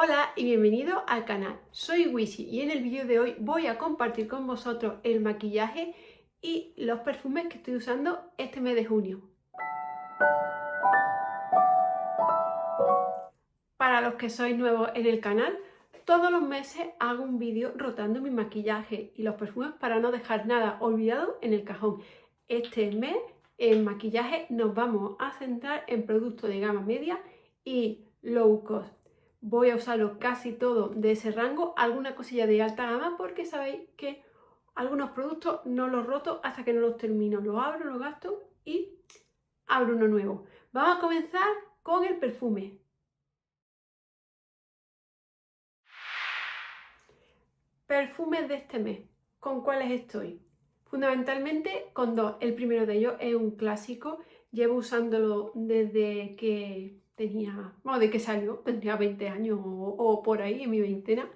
Hola y bienvenido al canal, soy Wishy y en el vídeo de hoy voy a compartir con vosotros el maquillaje y los perfumes que estoy usando este mes de junio. Para los que sois nuevos en el canal, todos los meses hago un vídeo rotando mi maquillaje y los perfumes para no dejar nada olvidado en el cajón. Este mes en maquillaje nos vamos a centrar en productos de gama media y low cost. Voy a usarlo casi todo de ese rango, alguna cosilla de alta gama porque sabéis que algunos productos no los roto hasta que no los termino. Los abro, los gasto y abro uno nuevo. Vamos a comenzar con el perfume. Perfumes de este mes. ¿Con cuáles estoy? Fundamentalmente con dos. El primero de ellos es un clásico. Llevo usándolo desde que de que salió, tendría 20 años o por ahí, en mi veintena.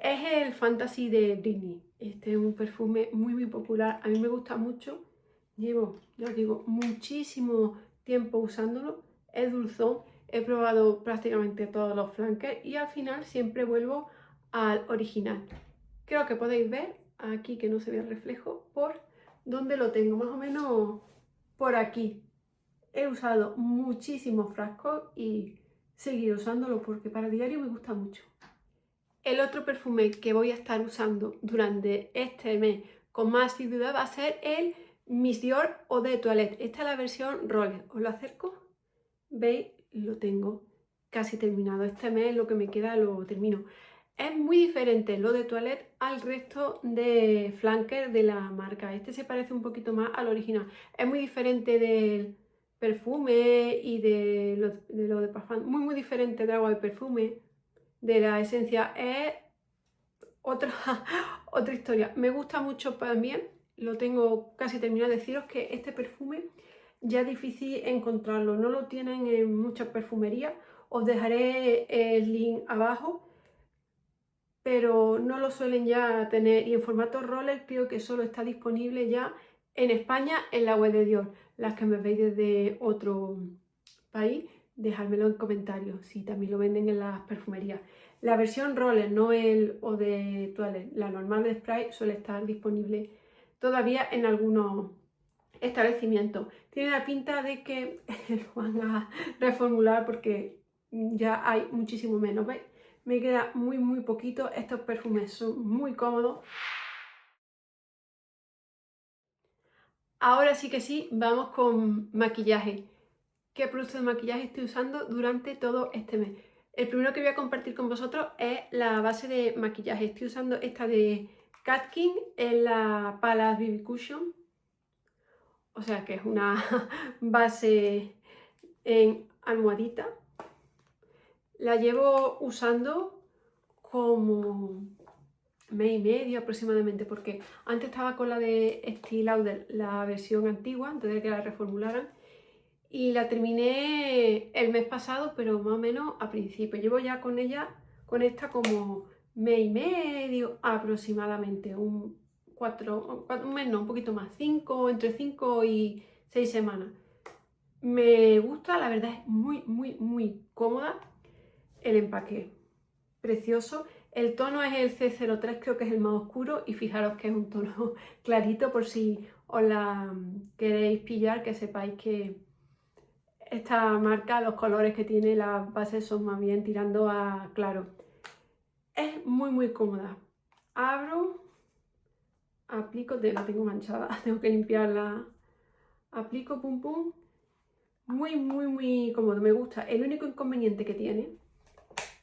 Es el Fantasy de Britney. Este es un perfume muy popular. A mí me gusta mucho. Llevo, ya os digo, muchísimo tiempo usándolo. Es dulzón. He probado prácticamente todos los flankers y al final siempre vuelvo al original. Creo que podéis ver aquí que no se ve el reflejo por donde lo tengo, más o menos por aquí. He usado muchísimos frascos y seguiré usándolo porque para diario me gusta mucho. El otro perfume que voy a estar usando durante este mes con más asiduidad va a ser el Miss Dior Eau de Toilette. Esta es la versión Roller. ¿Os lo acerco? ¿Veis? Lo tengo casi terminado. Este mes lo que me queda lo termino. Es muy diferente lo de Toilette al resto de flanker de la marca. Este se parece un poquito más al original. Es muy diferente del perfume y de lo de parfum. Muy diferente del agua de perfume, de la esencia. Es otra, otra historia. Me gusta mucho también. Lo tengo casi terminado. Deciros que este perfume ya es difícil encontrarlo. No lo tienen en muchas perfumerías. Os dejaré el link abajo, pero no lo suelen ya tener, y en formato roller creo que solo está disponible ya en España en la web de Dior. Las que me veis desde otro país, dejármelo en comentarios si también lo venden en las perfumerías. La versión roller, no el o de toilette, la normal de spray, suele estar disponible todavía en algunos establecimientos. Tiene la pinta de que lo van a reformular porque ya hay muchísimo menos, ¿veis? Me queda muy poquito. Estos perfumes son muy cómodos. Ahora sí que sí, vamos con maquillaje. ¿Qué producto de maquillaje estoy usando durante todo este mes? El primero que voy a compartir con vosotros es la base de maquillaje. Estoy usando esta de Kat King en la Palace BB Cushion. O sea que es una base en almohadita. La llevo usando como mes y medio aproximadamente, porque antes estaba con la de Estée Lauder, la versión antigua, antes de que la reformularan, y la terminé el mes pasado, pero más o menos a principio. Llevo ya con ella, con esta como mes y medio aproximadamente, un mes no, un poquito más, entre 5 y 6 semanas. Me gusta, la verdad es muy cómoda. El empaque, precioso. El tono es el C03, creo que es el más oscuro, y fijaros que es un tono clarito por si os la queréis pillar, que sepáis que esta marca, los colores que tiene las bases son más bien tirando a claro. Es muy cómoda. Abro, aplico, la tengo manchada, tengo que limpiarla. Aplico, pum. Muy cómodo, me gusta. El único inconveniente que tiene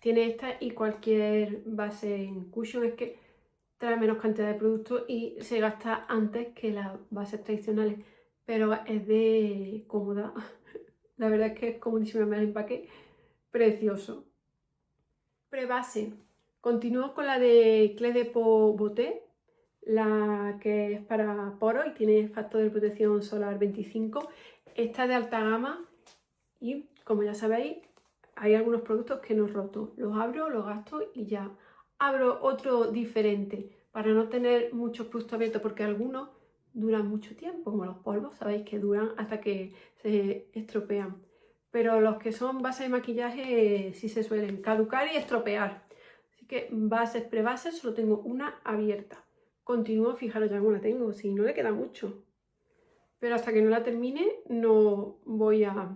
esta y cualquier base en cushion es que trae menos cantidad de producto y se gasta antes que las bases tradicionales, pero es de cómoda. La verdad es que es comodísimo, me el empaque precioso. Prebase. Continúo con la de Clé de Peau Beauté, la que es para poros y tiene factor de protección solar 25. Esta es de alta gama y, como ya sabéis, hay algunos productos que no roto. Los abro, los gasto y ya. Abro otro diferente para no tener muchos productos abiertos, porque algunos duran mucho tiempo, como los polvos, sabéis que duran hasta que se estropean. pero los que son bases de maquillaje sí se suelen caducar y estropear. Así que bases, prebases, solo tengo una abierta. Continúo, fijaros ya cómo la tengo, si no le queda mucho. Pero hasta que no la termine no voy a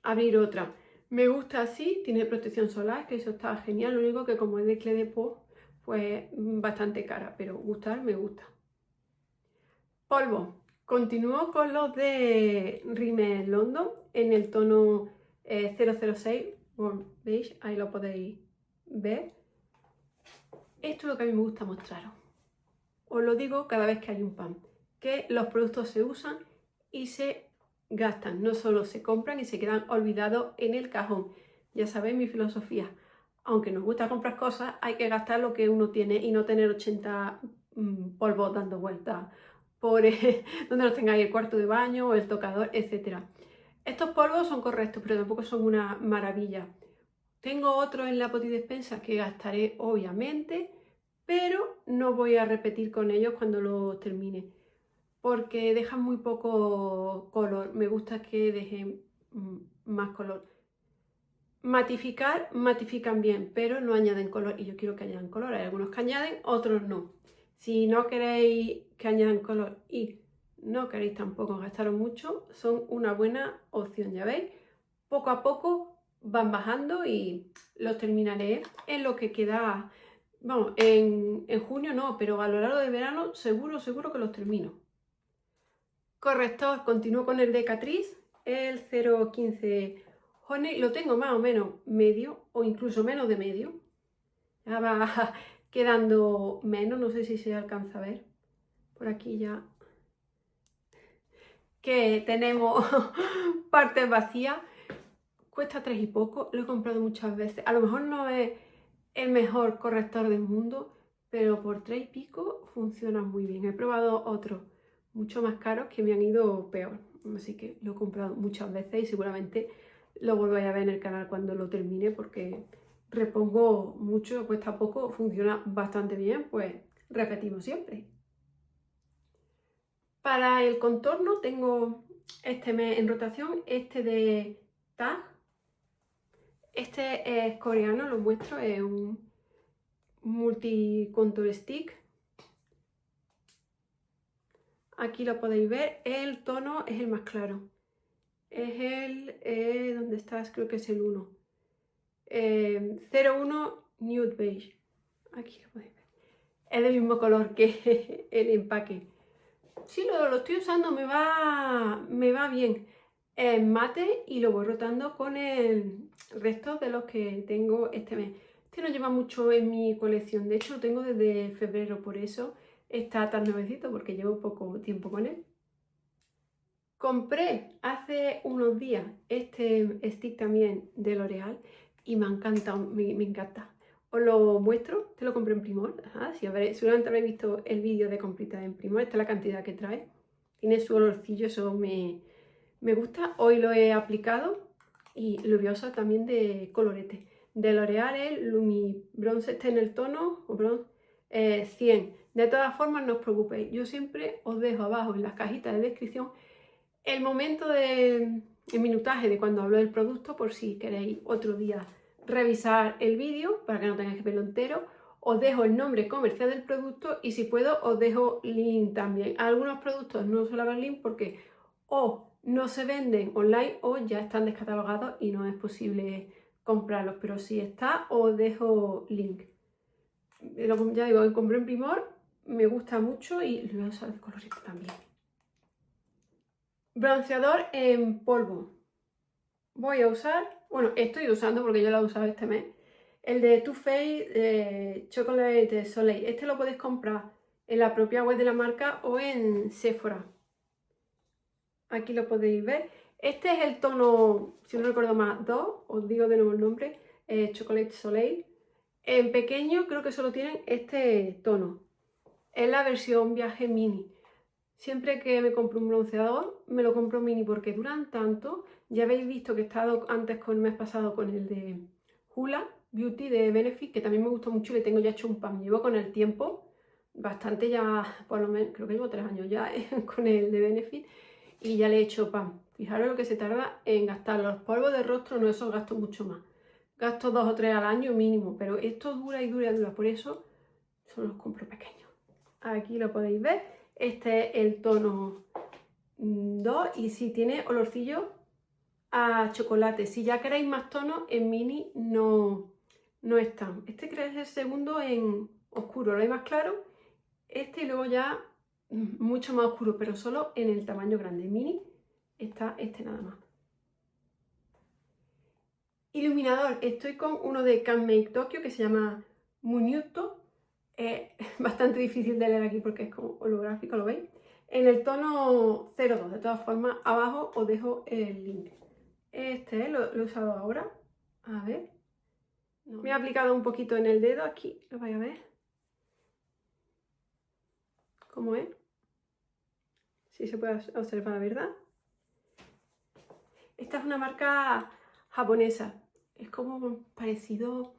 abrir otra. Me gusta así, tiene protección solar, que eso está genial. Lo único que como es de Clé de Peau, pues bastante cara, pero gustar me gusta. Polvo. Continúo con los de Rimmel London en el tono 006 Warm Beige, ahí lo podéis ver. Esto es lo que a mí me gusta mostraros. Os lo digo cada vez que hay un pan, que los productos se usan y se gastan, no solo se compran y se quedan olvidados en el cajón. Ya sabéis mi filosofía. Aunque nos gusta comprar cosas, hay que gastar lo que uno tiene y no tener 80 polvos dando vueltas por donde los tengáis, el cuarto de baño o el tocador, etc. Estos polvos son correctos, pero tampoco son una maravilla. Tengo otros en la potidespensa que gastaré obviamente, pero no voy a repetir con ellos cuando los termine, porque dejan muy poco color. Me gusta que dejen más color. Matificar, matifican bien, pero no añaden color y yo quiero que añadan color. Hay algunos que añaden, otros no. Si no queréis que añadan color y no queréis tampoco gastaros mucho, son una buena opción, ya veis. Poco a poco van bajando y los terminaré en lo que queda, vamos, en junio no, pero a lo largo del verano seguro que los termino. Corrector, continúo con el de Catrice, el 015 Honey, lo tengo más o menos medio o incluso menos de medio. Ya va quedando menos, no sé si se alcanza a ver. Por aquí ya que tenemos partes vacías. Cuesta 3 y poco, lo he comprado muchas veces. A lo mejor no es el mejor corrector del mundo, pero por 3 y pico funciona muy bien. He probado otros mucho más caros que me han ido peor. Así que lo he comprado muchas veces y seguramente lo volváis a ver en el canal cuando lo termine porque repongo mucho, cuesta poco, funciona bastante bien, pues repetimos siempre. Para el contorno tengo este mes en rotación, este de TAG. Este es coreano, lo muestro, es un multi contour stick. Aquí lo podéis ver, el tono es el más claro. Es el, ¿dónde estás? Creo que es el 1. 01 Nude Beige. Aquí lo podéis ver. Es del mismo color que el empaque. Sí, lo estoy usando, me va bien. Es mate y lo voy rotando con el resto de los que tengo este mes. Este no lleva mucho en mi colección, de hecho lo tengo desde febrero, por eso está tan nuevecito, porque llevo poco tiempo con él. Compré hace unos días este stick también de L'Oreal y me ha encantado, me encanta. Os lo muestro, te lo compré en Primor, seguramente habréis visto el vídeo de comprita en Primor, esta es la cantidad que trae. Tiene su olorcillo, eso me gusta. Hoy lo he aplicado y lo voy a usar también de colorete. De L'Oreal el Lumi Bronze, este en el tono o bronze, 100. De todas formas, no os preocupéis, yo siempre os dejo abajo en las cajitas de descripción el momento de el minutaje de cuando hablo del producto, por si queréis otro día revisar el vídeo para que no tengáis que verlo entero. Os dejo el nombre comercial del producto y si puedo os dejo link también. Algunos productos no suele haber link porque o no se venden online o ya están descatalogados y no es posible comprarlos, pero si está os dejo link. Ya digo, lo compré en Primor, me gusta mucho y lo voy a usar de colorito también. Bronceador en polvo. Voy a usar, bueno, estoy usando porque yo lo he usado este mes, el de Too Faced Chocolate Soleil. Este lo podéis comprar en la propia web de la marca o en Sephora. Aquí lo podéis ver. Este es el tono, si no recuerdo más, 2, os digo de nuevo el nombre, Chocolate Soleil. En pequeño creo que solo tienen este tono. Es la versión viaje mini. Siempre que me compro un bronceador, me lo compro mini porque duran tanto. Ya habéis visto que he estado antes con el mes pasado con el de Hula Beauty de Benefit, que también me gustó mucho y le tengo ya hecho un pan. Llevo con el tiempo, bastante ya, por lo menos, creo que llevo 3 años ya con el de Benefit. y ya le he hecho pan. Fijaros lo que se tarda en gastar. Los polvos de rostro no, esos gasto mucho más. Gasto 2 o 3 al año mínimo, pero esto dura y dura y dura, por eso solo los compro pequeños. Aquí lo podéis ver. Este es el tono 2 y sí tiene olorcillo a chocolate. Si ya queréis más tonos, en mini no están. Este creo que es el segundo en oscuro, lo hay más claro. Este y luego ya mucho más oscuro, pero solo en el tamaño grande. En mini está este nada más. Iluminador, estoy con uno de Can Make Tokyo que se llama Munyuto. Es bastante difícil de leer aquí porque es como holográfico, ¿lo veis? En el tono 02, de todas formas, abajo os dejo el link. Este lo he usado ahora. A ver. No. Me he aplicado un poquito en el dedo aquí, lo vais a ver. ¿Cómo es? Si se puede observar, ¿verdad? Esta es una marca japonesa. Es como parecido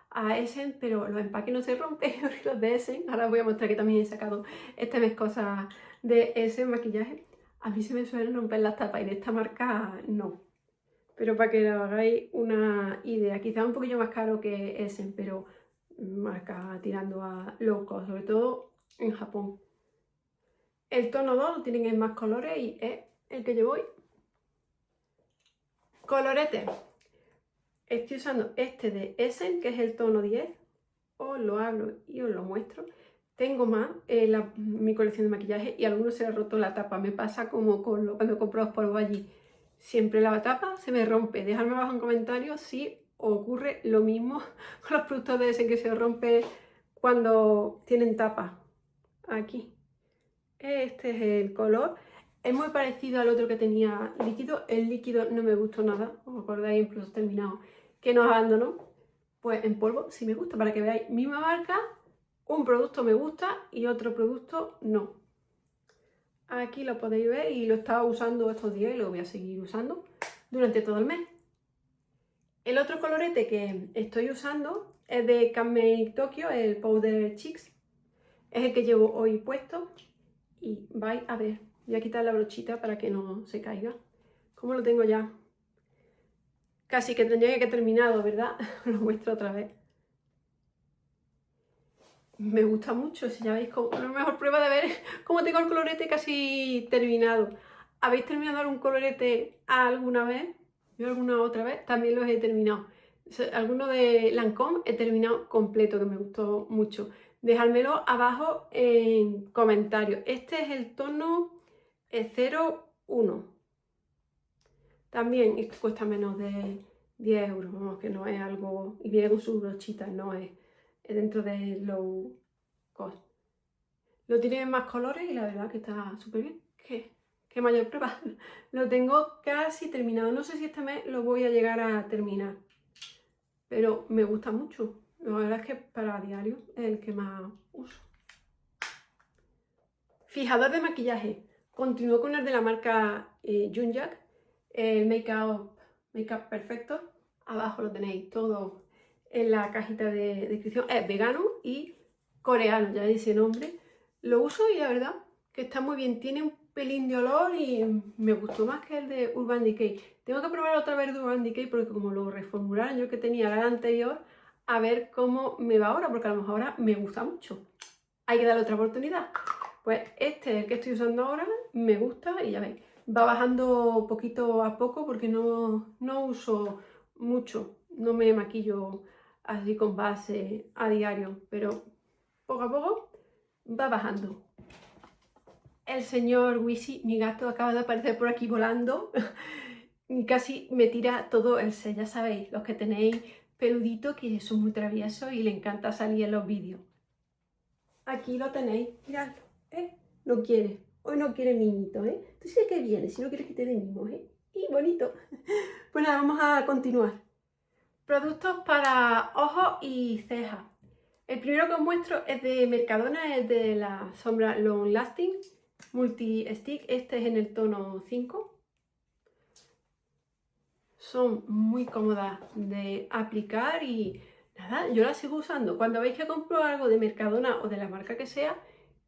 a Essen, pero los empaques no se rompen, los de Essen. Ahora os voy a mostrar que también he sacado este mes cosas de Essen, maquillaje. A mí se me suelen romper las tapas y de esta marca no. Pero para que os hagáis una idea, quizá un poquillo más caro que Essen, pero marca tirando a low cost, sobre todo en Japón. El tono 2 lo tienen en más colores y es el que llevo hoy. Colorete. Estoy usando este de Essen, que es el tono 10. Os lo abro y os lo muestro. Tengo más en mi colección de maquillaje y a algunos se le ha roto la tapa. Me pasa como cuando compro los polvos allí. Siempre la tapa se me rompe. Dejadme abajo en comentarios si ocurre lo mismo con los productos de Essen, que se rompe cuando tienen tapa. Aquí. Este es el color. Es muy parecido al otro que tenía líquido. El líquido no me gustó nada. ¿Os acordáis en productos terminados que nos abandonó? Pues en polvo sí me gusta, para que veáis. Misma marca, un producto me gusta y otro producto no. Aquí lo podéis ver y lo estaba usando estos días y lo voy a seguir usando durante todo el mes. El otro colorete que estoy usando es de Can Make Tokyo, el Powder Cheeks. Es el que llevo hoy puesto y vais a ver. Voy a quitar la brochita para que no se caiga. Como lo tengo ya casi que tendría que terminado, ¿verdad? Lo muestro otra vez. Me gusta mucho, si ya veis, como una mejor prueba de ver cómo tengo el colorete casi terminado. ¿Habéis terminado algún colorete alguna vez? Yo alguna otra vez también los he terminado. Alguno de Lancôme he terminado completo, que me gustó mucho. Dejádmelo abajo en comentarios. Este es el tono 01. También cuesta menos de 10 euros, vamos, que no es algo... Y viene con sus brochitas, no es dentro de low cost. Lo tiene en más colores y la verdad que está súper bien. ¿Qué mayor prueba? Lo tengo casi terminado. No sé si este mes lo voy a llegar a terminar, pero me gusta mucho. La verdad es que para diario es el que más uso. Fijador de maquillaje. Continúo con el de la marca Junjak, el Make-up Perfecto. Abajo lo tenéis todo en la cajita de descripción. Es vegano y coreano, ya dice nombre. Lo uso y la verdad que está muy bien. Tiene un pelín de olor y me gustó más que el de Urban Decay. Tengo que probar otra vez de Urban Decay porque como lo reformularon yo que tenía el anterior, a ver cómo me va ahora, porque a lo mejor ahora me gusta mucho. Hay que darle otra oportunidad. Pues este, el que estoy usando ahora, me gusta y ya veis, va bajando poquito a poco porque no uso mucho, no me maquillo así con base a diario, pero poco a poco va bajando. El señor Wisi, mi gato, acaba de aparecer por aquí volando y casi me tira todo el set. Ya sabéis, los que tenéis peludito, que son muy traviesos y le encanta salir en los vídeos. Aquí lo tenéis, mirad, no quiere, hoy no quiere mimito, Tú sí que viene, si no quieres que te dé mimos, Y bonito. Pues nada, vamos a continuar. Productos para ojos y cejas. El primero que os muestro es de Mercadona, es de la sombra Long Lasting Multi Stick. Este es en el tono 5. Son muy cómodas de aplicar y nada, yo las sigo usando. Cuando veis que compro algo de Mercadona o de la marca que sea,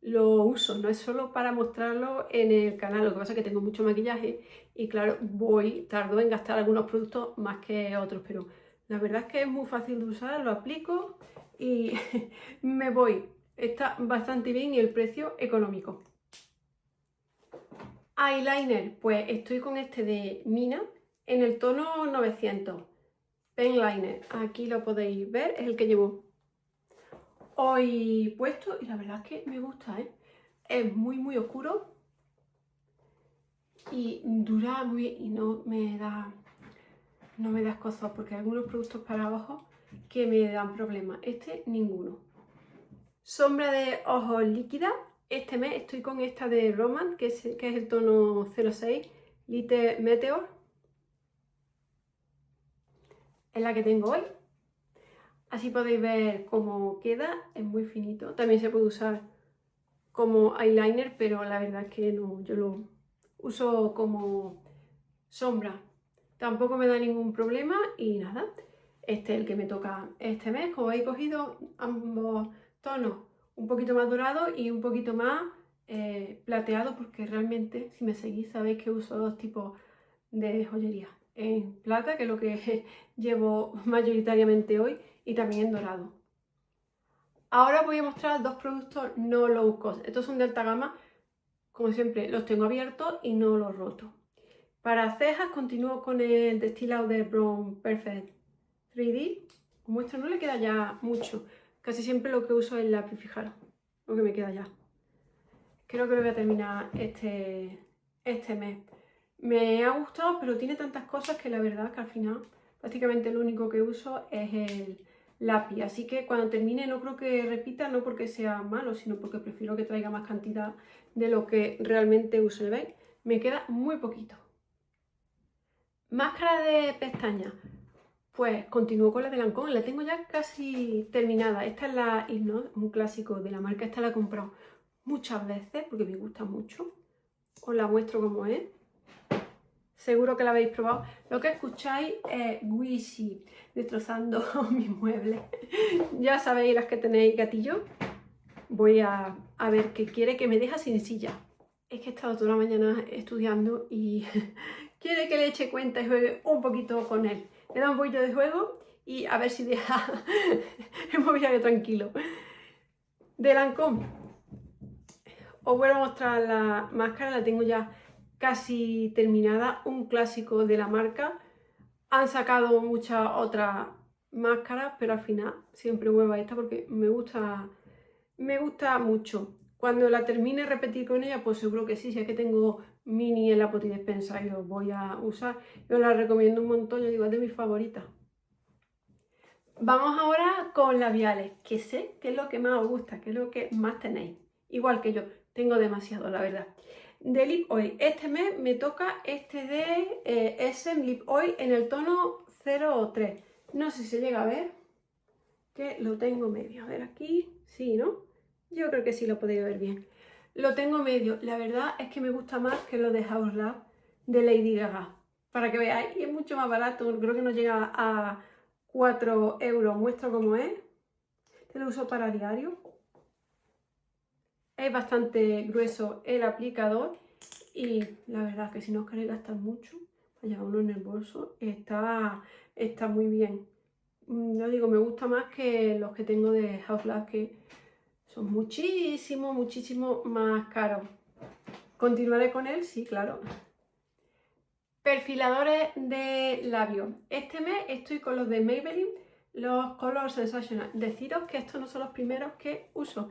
lo uso, no es solo para mostrarlo en el canal, lo que pasa es que tengo mucho maquillaje y claro, tardo en gastar algunos productos más que otros, pero la verdad es que es muy fácil de usar, lo aplico y me voy. Está bastante bien y el precio económico. Eyeliner, pues estoy con este de Mina en el tono 900. Pen Liner, aquí lo podéis ver, es el que llevo hoy puesto y la verdad es que me gusta, ¿eh? Es muy oscuro y dura muy bien y no me da escozor porque hay algunos productos para ojos que me dan problemas. Este ninguno. Sombra de ojos líquida. Este mes estoy con esta de Roman, que es el tono 06, Little Meteor. Es la que tengo hoy. Así podéis ver cómo queda, es muy finito. También se puede usar como eyeliner, pero la verdad es que no, yo lo uso como sombra. Tampoco me da ningún problema y nada. Este es el que me toca este mes. Como he cogido ambos tonos, un poquito más dorado y un poquito más plateado, porque realmente, si me seguís, sabéis que uso dos tipos de joyería. En plata, que es lo que llevo mayoritariamente hoy, y también en dorado. Ahora voy a mostrar dos productos no low cost. Estos son de alta gama. Como siempre, los tengo abiertos y no los roto. Para cejas continúo con el destilado de Brown Perfect 3D. Como esto no le queda ya mucho. Casi siempre lo que uso es el lápiz, fijaros, lo que me queda ya. Creo que lo voy a terminar este mes. Me ha gustado, pero tiene tantas cosas que la verdad que al final prácticamente lo único que uso es el lápiz. Así que cuando termine no creo que repita, no porque sea malo, sino porque prefiero que traiga más cantidad de lo que realmente uso. ¿Veis? Me queda muy poquito. Máscara de pestañas. Pues continúo con la de Lancôme, la tengo ya casi terminada. Esta es la Hipnose, un clásico de la marca. Esta la he comprado muchas veces porque me gusta mucho. Os la muestro como es. Seguro que la habéis probado. Lo que escucháis es Wishy destrozando mis muebles. Ya sabéis las que tenéis gatillo. Voy a ver qué quiere, que me deja sin silla. Es que he estado toda la mañana estudiando y quiere que le eche cuenta y juegue un poquito con él. Le da un poquito de juego y a ver si deja el mobiliario tranquilo. De Lancôme, os vuelvo a mostrar la máscara, la tengo ya casi terminada, un clásico de la marca. Han sacado muchas otras máscaras, pero al final siempre vuelvo a esta porque me gusta mucho. Cuando la termine repetir con ella, pues seguro que sí, si es que tengo mini en la poti despensa y los voy a usar. Yo la recomiendo un montón, yo digo, es de mis favoritas. Vamos ahora con labiales, que sé que es lo que más os gusta, que es lo que más tenéis. Igual que yo, tengo demasiado, la verdad. De Lip Oil, este mes me toca este de Essence Lip Oil en el tono 03. No sé si se llega a ver, que lo tengo medio. A ver aquí, sí, ¿no? Yo creo que sí lo podéis ver bien. Lo tengo medio. La verdad es que me gusta más que lo de House Lab de Lady Gaga. Para que veáis, y es mucho más barato. Creo que no llega a 4 euros. Muestro cómo es. Este lo uso para diario. Es bastante grueso el aplicador. Y la verdad es que si no os queréis gastar mucho, para llevar uno en el bolso, está muy bien. Yo digo, me gusta más que los que tengo de House Lab, que son muchísimo más caros. ¿Continuaré con él? Sí, claro. Perfiladores de labios. Este mes estoy con los de Maybelline, los Color Sensational. Deciros que estos no son los primeros que uso,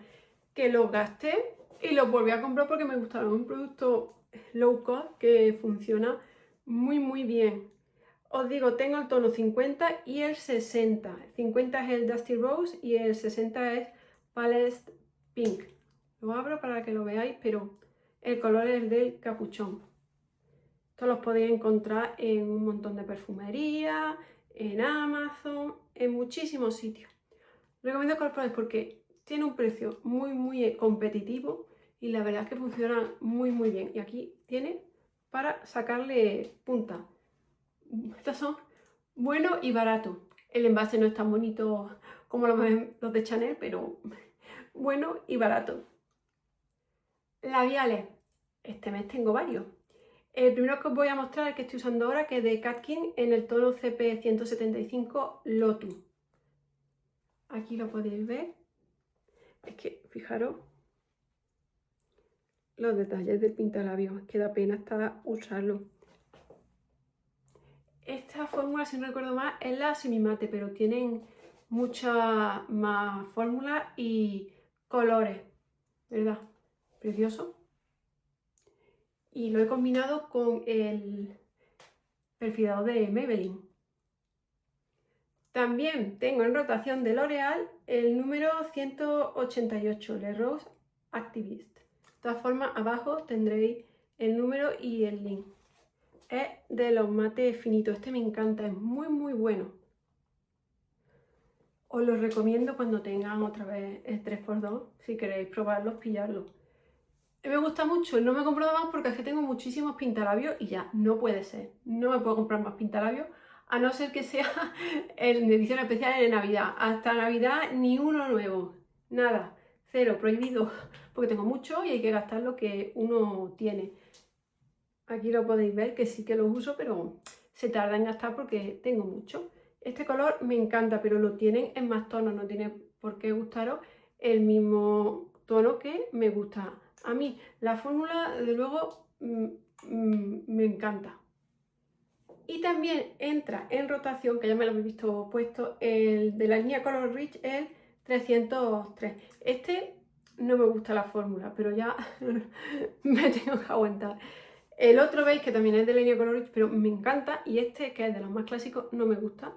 que los gasté y los volví a comprar porque me gustaron. Un producto low cost que funciona muy bien. Os digo, tengo el tono 50 y el 60. 50 es el Dusty Rose y el 60 es Palette Pink. Lo abro para que lo veáis, pero el color es el del capuchón. Estos los podéis encontrar en un montón de perfumería, en Amazon, en muchísimos sitios. Recomiendo que los probéis porque tiene un precio muy competitivo y la verdad es que funcionan muy bien. Y aquí tiene para sacarle punta. Estos son buenos y baratos. El envase no es tan bonito como los de Chanel, pero bueno y barato. Labiales. Este mes tengo varios. El primero que os voy a mostrar es el que estoy usando ahora, que es de Katkin en el tono CP 175 Lotus. Aquí lo podéis ver. Es que, fijaros, los detalles del pintalabios, es que da pena hasta usarlo. Esta fórmula, si no recuerdo mal, es la semimate, pero tienen muchas más fórmulas y colores, ¿verdad? Precioso. Y lo he combinado con el perfilado de Maybelline. También tengo en rotación de L'Oreal el número 188, Le Rose Activist. De todas formas, abajo tendréis el número y el link. Es de los mates finitos. Este me encanta, es muy bueno. Os lo recomiendo cuando tengan otra vez el 3x2, si queréis probarlos, pillarlos. Me gusta mucho, no me he comprado más porque es que tengo muchísimos pintalabios y ya, no puede ser. No me puedo comprar más pintalabios, a no ser que sea en edición especial de Navidad. Hasta Navidad ni uno nuevo, nada, cero, prohibido, porque tengo mucho y hay que gastar lo que uno tiene. Aquí lo podéis ver que sí que los uso, pero se tarda en gastar porque tengo mucho. Este color me encanta, pero lo tienen en más tonos, no tiene por qué gustaros el mismo tono que me gusta a mí. La fórmula, desde luego, me encanta. Y también entra en rotación, que ya me lo habéis visto puesto, el de la línea Color Rich, el 303. Este no me gusta la fórmula, pero ya me tengo que aguantar. El otro veis que también es de la línea Color Rich, pero me encanta. Y este, que es de los más clásicos, no me gusta.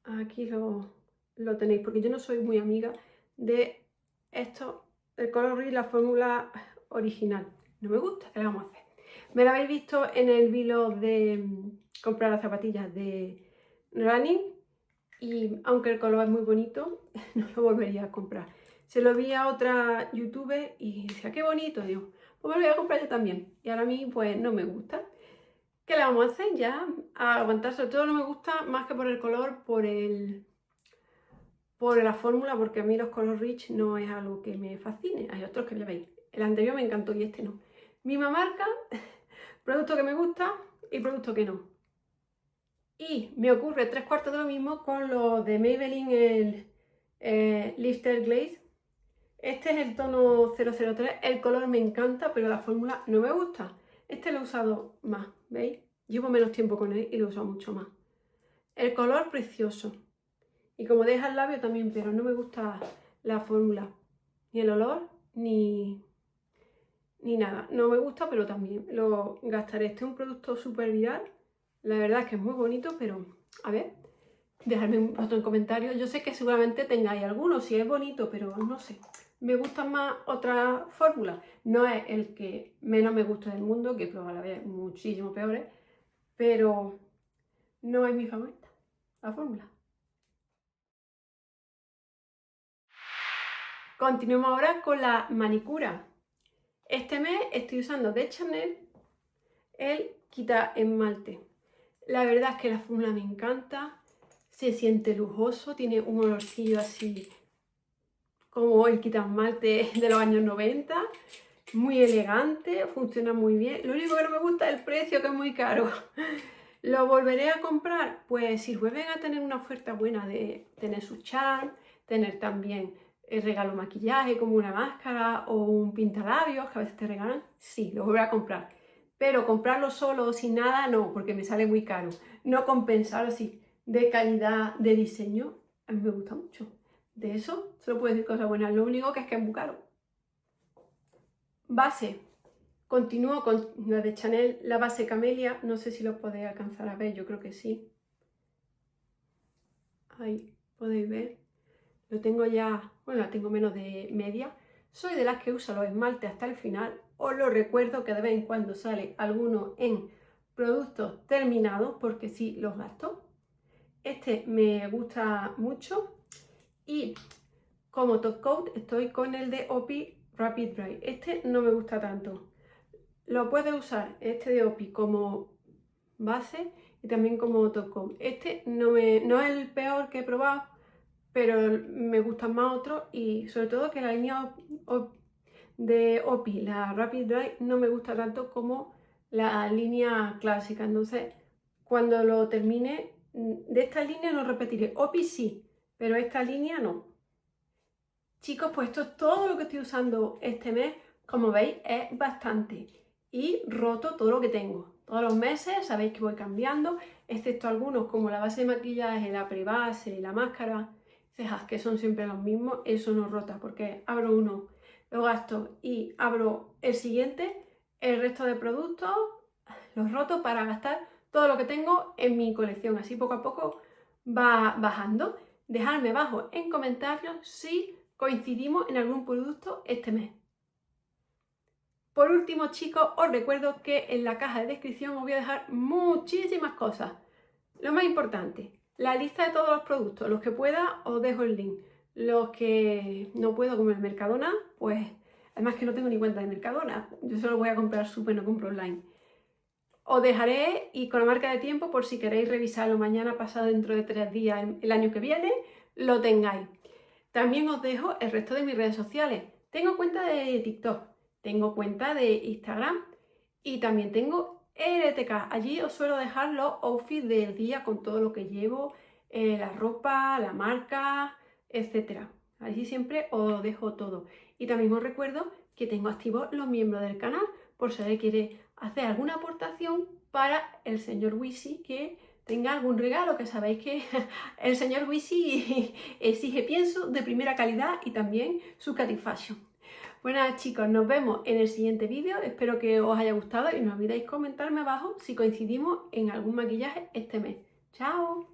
Aquí lo tenéis, porque yo no soy muy amiga de esto, el Color Rich, la fórmula original. No me gusta, ¿qué le vamos a hacer? Me lo habéis visto en el vlog de comprar las zapatillas de running y aunque el color es muy bonito, no lo volvería a comprar. Se lo vi a otra youtuber y decía, qué bonito, digo, pues me lo voy a comprar yo también. Y ahora a mí pues no me gusta. ¿Qué le vamos a hacer? Ya a aguantar, sobre todo no me gusta más que por el color, por la fórmula, porque a mí los Color Rich no es algo que me fascine. Hay otros que ya veis, el anterior me encantó y este no. Misma marca, producto que me gusta y producto que no. Y me ocurre 3/4 de lo mismo con los de Maybelline, el Lifter Glaze. Este es el tono 003, el color me encanta, pero la fórmula no me gusta. Este lo he usado más, ¿veis? Llevo menos tiempo con él y lo he usado mucho más. El color precioso. Y como deja el labio también, pero no me gusta la fórmula. Ni el olor, ni nada. No me gusta, pero también lo gastaré. Este es un producto súper viral. La verdad es que es muy bonito, pero a ver, dejadme otro en comentarios. Yo sé que seguramente tengáis algunos, si es bonito, pero no sé. Me gustan más otras fórmulas. No es el que menos me gusta del mundo, que probablemente muchísimo peores, pero no es mi favorita, la fórmula. Continuemos ahora con la manicura. Este mes estoy usando de Chanel el quita esmalte. La verdad es que la fórmula me encanta, se siente lujoso, tiene un olorcillo así como el quita esmalte de los años 90, muy elegante, funciona muy bien. Lo único que no me gusta es el precio, que es muy caro. ¿Lo volveré a comprar? Pues si vuelven a tener una oferta buena de tener su charm, tener también el regalo maquillaje como una máscara o un pintalabios que a veces te regalan, sí, lo volveré a comprar. Pero comprarlo solo o sin nada, no, porque me sale muy caro. No compensar así de calidad de diseño, a mí me gusta mucho. De eso solo puedo decir cosas buenas, lo único que es muy caro. Base. Continúo con la de Chanel, la base Camelia, no sé si lo podéis alcanzar a ver, yo creo que sí. Ahí podéis ver. Lo tengo ya, bueno, la tengo menos de media. Soy de las que usa los esmaltes hasta el final. Os lo recuerdo que de vez en cuando sale alguno en productos terminados, porque sí los gasto. Este me gusta mucho. Y como top coat estoy con el de OPI Rapid Dry. Este no me gusta tanto. Lo puedes usar, este de OPI, como base y también como top coat. Este no es el peor que he probado, pero me gustan más otros y sobre todo que la línea de OPI, la Rapid Dry, no me gusta tanto como la línea clásica. Entonces, cuando lo termine, de esta línea no repetiré. OPI sí, pero esta línea no. Chicos, pues esto es todo lo que estoy usando este mes. Como veis, es bastante. Y roto todo lo que tengo. Todos los meses sabéis que voy cambiando, excepto algunos como la base de maquillaje, la prebase, la máscara, cejas, que son siempre los mismos. Eso no rota porque abro uno, lo gasto y abro el siguiente. El resto de productos los roto para gastar todo lo que tengo en mi colección. Así poco a poco va bajando. Dejadme abajo en comentarios si coincidimos en algún producto este mes. Por último, chicos, os recuerdo que en la caja de descripción os voy a dejar muchísimas cosas. Lo más importante, la lista de todos los productos. Los que pueda os dejo el link. Los que no puedo, como el Mercadona, pues además que no tengo ni cuenta de Mercadona. Yo solo voy a comprar súper, no compro online. Os dejaré y con la marca de tiempo por si queréis revisarlo mañana, pasado, dentro de 3 días, el año que viene, lo tengáis. También os dejo el resto de mis redes sociales. Tengo cuenta de TikTok, tengo cuenta de Instagram y también tengo LTK. Allí os suelo dejar los outfits del día con todo lo que llevo, la ropa, la marca, etc. Allí siempre os dejo todo. Y también os recuerdo que tengo activos los miembros del canal por si alguien quiere hacer alguna aportación para el señor Wisi que tenga algún regalo, que sabéis que el señor Wisi exige pienso de primera calidad y también su satisfaction. Bueno chicos, nos vemos en el siguiente vídeo, espero que os haya gustado y no olvidéis comentarme abajo si coincidimos en algún maquillaje este mes. ¡Chao!